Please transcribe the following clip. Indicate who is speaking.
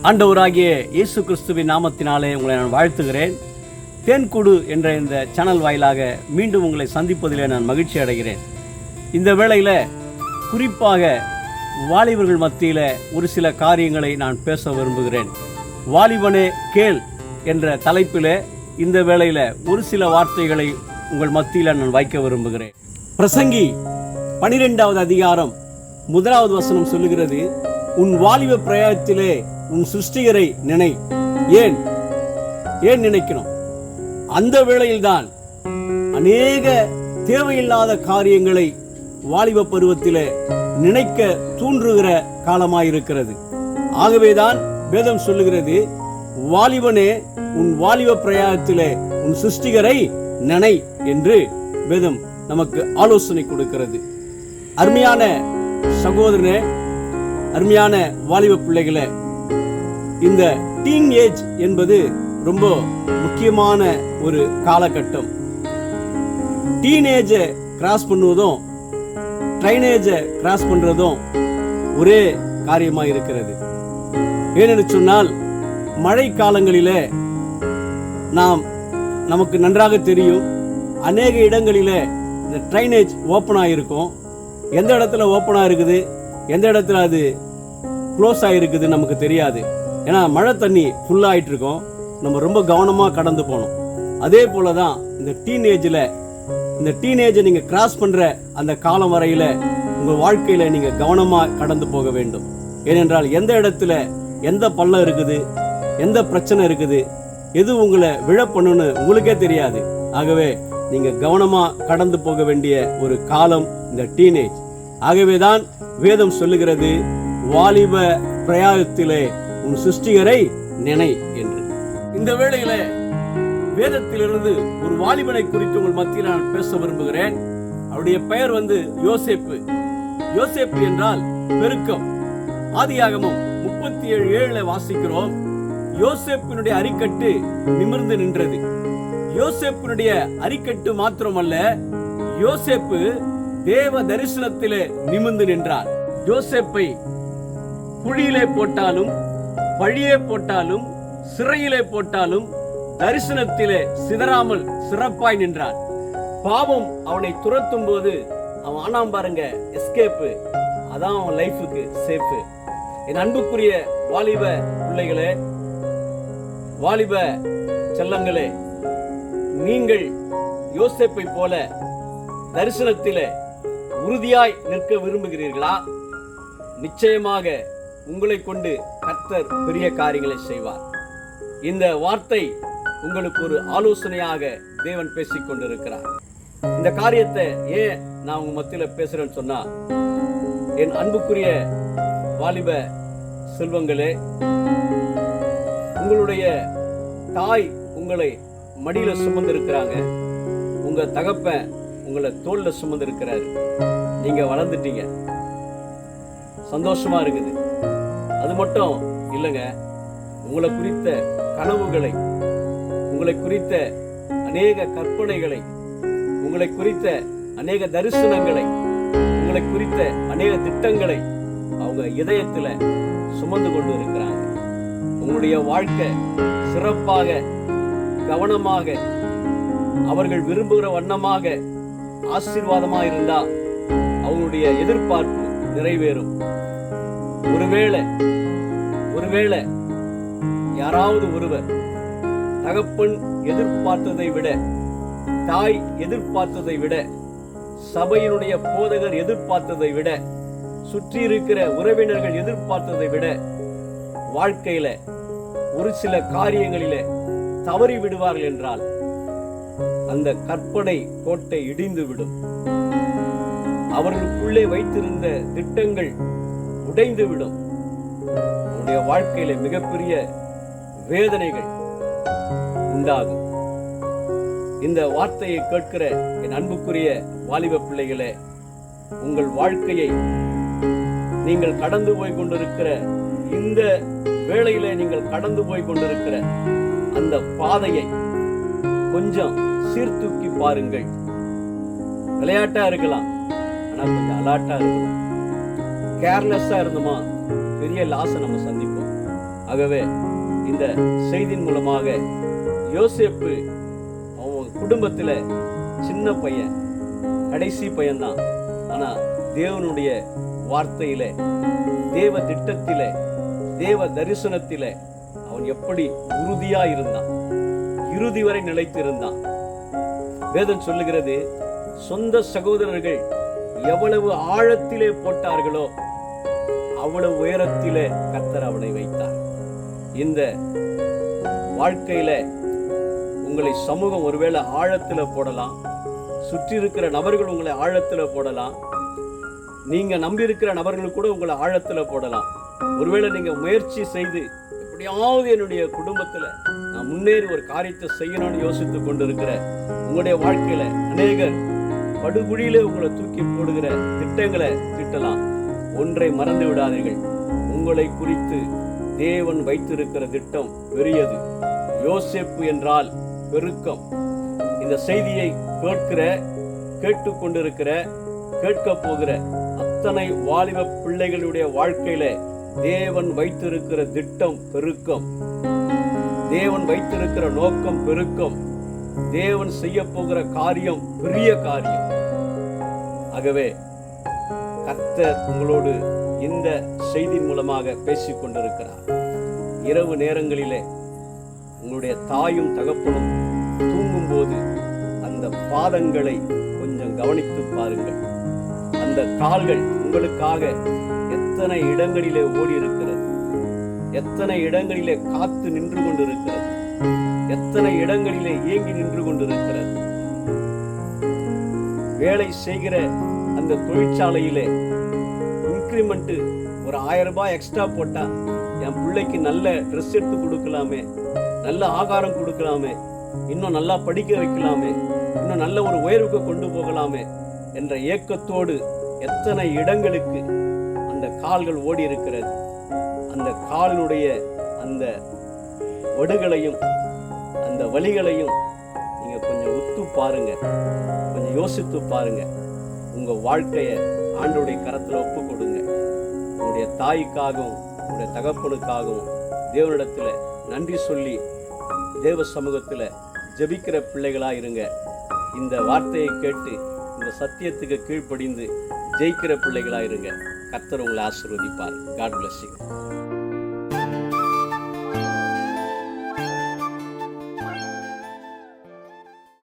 Speaker 1: ஆண்டவராகிய இயேசு கிறிஸ்துவின் நாமத்தினாலே உங்களை நான் வாழ்த்துகிறேன். தேன்கூடு என்ற இந்த சேனல் வாயிலாக மீண்டும் உங்களை சந்திப்பதிலே நான் மகிழ்ச்சி அடைகிறேன். இந்த வேளையில் குறிப்பாக வாலிபர்கள் மத்தியில் ஒரு சில காரியங்களை நான் பேச விரும்புகிறேன். வாலிபனே கேள் என்ற தலைப்பில் இந்த வேளையில் ஒரு சில வார்த்தைகளை உங்கள் மத்தியில் நான் வைக்க விரும்புகிறேன். பிரசங்கி 12வது அதிகாரம் 1வது வசனம் சொல்லுகிறது, உன் வாலிப பிரயாணத்திலே உன் சிருஷ்டிகரை நினை. ஏன் நினைக்கணும்? அந்த வேளையில்தான் அநேக தேவையில்லாத காரியங்களை வாலிப பருவத்திலே நினைக்க தூண்டுகிற காலமாயிருக்கிறது. ஆகவேதான் வேதம் சொல்லுகிறது, வாலிபனே உன் வாலிப பிரயாணத்திலே உன் சிருஷ்டிகரை நினை என்று வேதம் நமக்கு ஆலோசனை கொடுக்கிறது. அருமையான சகோதரனே, அருமையான வாலிப பிள்ளைகளே, இந்த டீன் ஏஜ் என்பது ரொம்ப முக்கியமான ஒரு காலகட்டம். டீனேஜை கிராஸ் பண்ணுவதும் ட்ரைனேஜை கிராஸ் பண்றதும் ஒரே காரியமாக இருக்கிறது. ஏனென்று சொன்னால், மழை காலங்களிலே நமக்கு நன்றாக தெரியும், அநேக இடங்களிலே இந்த ட்ரைனேஜ் ஓப்பனாக இருக்கும். எந்த இடத்துல ஓப்பனாக இருக்குது, எந்த இடத்துல அது க்ளோஸ் ஆகிருக்குது நமக்கு தெரியாது. ஏன்னா மழை தண்ணி ஃபுல்லாகிட்டு இருக்கோம், நம்ம ரொம்ப கவனமாக கடந்து போகணும். அதே போல தான் இந்த டீனேஜை நீங்கள் கிராஸ் பண்ணுற அந்த காலம் வரையில் உங்கள் வாழ்க்கையில் நீங்கள் கவனமாக கடந்து போக வேண்டும். ஏனென்றால் எந்த இடத்துல எந்த பள்ளம் இருக்குது, எந்த பிரச்சனை இருக்குது, எது உங்களை விழ பண்ணுன்னு உங்களுக்கே தெரியாது. ஆகவே நீங்கள் கவனமாக கடந்து போக வேண்டிய ஒரு காலம் இந்த டீனேஜ். ஆகவேதான் வேதம் சொல்லுகிறது, வாலிப பிரயாணத்திலே உன் சிருஷ்டிகரை நினை என்று. இந்த வேளையில வேதத்திலிருந்து ஒரு வாலிபனை குறித்து உங்கள் மத்தியில் நான் பேச விரும்புகிறேன். அவருடைய பெயர் யோசேப்பு. யோசேப்பு என்றால் பெருக்கம். ஆதியாகமம் 37:7 வாசிக்கிறோம், யோசேப்பினுடைய அரிக்கட்டு நிமிர்ந்து நின்றது. யோசேப்பினுடைய அரிக்கட்டு மாத்திரமல்ல, யோசேப்பு தேவ தரிசனத்திலே நிமிர்ந்து நின்றார். யோசேப்பை குழியிலே போட்டாலும், பழியே போட்டாலும், சிறையிலே போட்டாலும் தரிசனத்திலே சிதறாமல் சிறப்பாய் நின்றான். பாவம் அவனை துரத்தும் போது அவன் ஆனாம் பாருங்க, எஸ்கேப்பு. அதான் அவன் லைஃபுக்கு சேஃப். என் அன்புக்குரிய வாலிப பிள்ளைகளே, வாலிப செல்லங்களே, நீங்கள் யோசேப்பை போல தரிசனத்திலே உறுதியாய் நிற்க விரும்புகிறீர்களா? நிச்சயமாக உங்களை கொண்டு கர்த்தர் பெரிய காரியங்களை செய்வார். இந்த வார்த்தை உங்களுக்கு ஒரு ஆலோசனையாக தேவன் பேசிக் கொண்டிருக்கிறார். இந்த காரியத்தை ஏன் நான் உங்க மத்தியில் பேசுறேன்னு சொன்னா, என் அன்புக்குரிய வாலிப செல்வங்களே, உங்களுடைய தாய் உங்களை மடியில சுமந்திருக்கிறாங்க, உங்க தகப்பன் உங்களை தோல்ல சுமந்திருக்கிறாரு. நீங்க வளர்ந்துட்டீங்க, சந்தோஷமா இருக்குது. அது மட்டும் இல்லைங்க, உங்களை குறித்த கனவுகளை, உங்களை குறித்த அநேக கற்பனைகளை, உங்களை குறித்த அநேக தரிசனங்களை, உங்களை குறித்த அநேக திட்டங்களை அவங்க இதயத்துல சுமந்து கொண்டு இருக்கிறாங்க. உங்களுடைய வாழ்க்கை சிறப்பாக, கவனமாக, அவர்கள் விரும்புகிற வண்ணமாக, ஆசீர்வாதமாக இருந்தா அவங்களுடைய எதிர்பார்ப்பு நிறைவேறும். ஒருவேளை யாராவது ஒருவர் தகப்பன் எதிர்பார்த்ததை விட, தாய் எதிர்பார்த்ததை விட, சபையினுடைய போதகர் எதிர்பார்த்ததை விட, சுற்றி இருக்கிற உறவினர்கள் எதிர்பார்த்ததை விட வாழ்க்கையில ஒரு சில காரியங்களில தவறி விடுவார்கள் என்றால் அந்த கற்பனை கோட்டை இடிந்து விடும். அவர்களுக்குள்ளே வைத்திருந்த திட்டங்கள் உடைந்து விடும். உன்னுடைய வாழ்க்கையில மிகப்பெரிய வேதனைகள் உண்டாகும். இந்த வார்த்தையை கேட்கிற என் அன்புக்குரிய வாலிப பிள்ளைகளே, உங்கள் வாழ்க்கையை நீங்கள் கடந்து போய் கொண்டிருக்கிற இந்த வேளையிலே நீங்கள் கடந்து போய் கொண்டிருக்கிற அந்த பாதையை கொஞ்சம் சீர்தூக்கி பாருங்கள். விளையாட்டா இருக்கலாம், ஆனா கொஞ்சம் அலர்ட்டா இருக்கணும். கேர்லெஸ்ஸா இருந்தோமா பெரிய லாஸை நம்ம சந்திப்போம். ஆகவே இந்த செய்தியின் மூலமாக யோசேப்பு அவன் குடும்பத்தில் சின்ன பையன், கடைசி பையன்தான். ஆனால் தேவனுடைய வார்த்தையில, தேவ திட்டத்தில, தேவ தரிசனத்தில அவன் எப்படி உறுதியா இருந்தான், இறுதி வரை நிலைத்து இருந்தான். வேதம் சொல்லுகிறது, சொந்த சகோதரர்கள் எவ்வளவு ஆழத்திலே போட்டார்களோ அவ்வளவு உயரத்திலே கர்த்தர் அவனை வைத்தார். இந்த வாழ்க்கையில உங்களை சமூகம் ஒருவேளை ஆழத்துல போடலாம், சுற்றி இருக்கிற நபர்கள் உங்களை ஆழத்துல போடலாம், நீங்க நம்பி இருக்கிற நபர்கள் கூட உங்களை ஆழத்துல போடலாம். ஒருவேளை நீங்க முயற்சி செய்து எப்படியாவது என்னுடைய குடும்பத்துல நான் முன்னேறி ஒரு காரியத்தை செய்யணும்னு யோசித்து கொண்டிருக்கிற உங்களுடைய வாழ்க்கையில அநேகர் படுகுழியில உங்களை தூக்கி போடுகிற திட்டங்களை திட்டலாம். ஒன்றை மறந்து விடாதீர்கள், உங்களை குறித்து தேவன் வைத்திருக்கிற திட்டம் பெரியது. யோசேப்பு என்றால் பெருக்கம். இந்த செய்தியை கேட்டுக்கொண்டிருக்கிற, கேட்க போகிற அத்தனை வாலிப பிள்ளைகளுடைய வாழ்க்கையில தேவன் வைத்திருக்கிற திட்டம் பெருக்கம், தேவன் வைத்திருக்கிற நோக்கம் பெருக்கம், தேவன் செய்ய போகிற காரியம் பெரிய காரியம். ஆகவே கர்த்தர் உங்களோடு இந்த செய்தி மூலமாக பேசிக் கொண்டிருக்கிறார். இரவு நேரங்களிலே உங்களுடைய தாயும் தகப்பனும் தூங்கும் போது அந்த பாதங்களை கொஞ்சம் கவனித்து பாருங்கள். அந்த கால்கள் உங்களுக்காக எத்தனை இடங்களிலே ஓடி இருக்கிறது, எத்தனை இடங்களிலே காத்து நின்று கொண்டிருக்கிறது, எத்தனை இடங்களிலே ஏங்கி நின்று கொண்டிருக்கிறது. வேலை செய்கிற அந்த தொழிற்சாலையிலே இன்கிரிமெண்ட் ஒரு 1000 ரூபாய் எக்ஸ்ட்ரா போட்டா என் பிள்ளைக்கு நல்ல ட்ரெஸ் எடுத்து கொடுக்கலாமே, நல்ல ஆகாரம் கொடுக்கலாமே, இன்னும் நல்லா படிக்க வைக்கலாமே, இன்னும் நல்ல ஒரு உயர்வுக்கு கொண்டு போகலாமே என்ற ஏக்கத்தோடு எத்தனை இடங்களுக்கு அந்த கால்கள் ஓடி இருக்கிறது. அந்த காலினுடைய அந்த வடுகளையும் அந்த வலிகளையும் நீங்க கொஞ்சம் உத்து பாருங்க, கொஞ்சம் யோசித்து பாருங்க. உங்க வாழ்க்கையை ஆண்டவருடைய கரத்துல ஒப்பு கொடுங்க. உங்களுடைய தாய்க்காகவும் உங்களுடைய தகப்பனுக்காகவும் தேவனிடத்துல நன்றி சொல்லி தேவ சமூகத்துல ஜெபிக்கிற பிள்ளைகளா இருங்க. இந்த வார்த்தையை கேட்டு இந்த சத்தியத்துக்கு கீழ்ப்படிந்து ஜெயிக்கிற பிள்ளைகளா இருங்க. கர்த்தர் உங்களை ஆசீர்வதிப்பார். God bless you.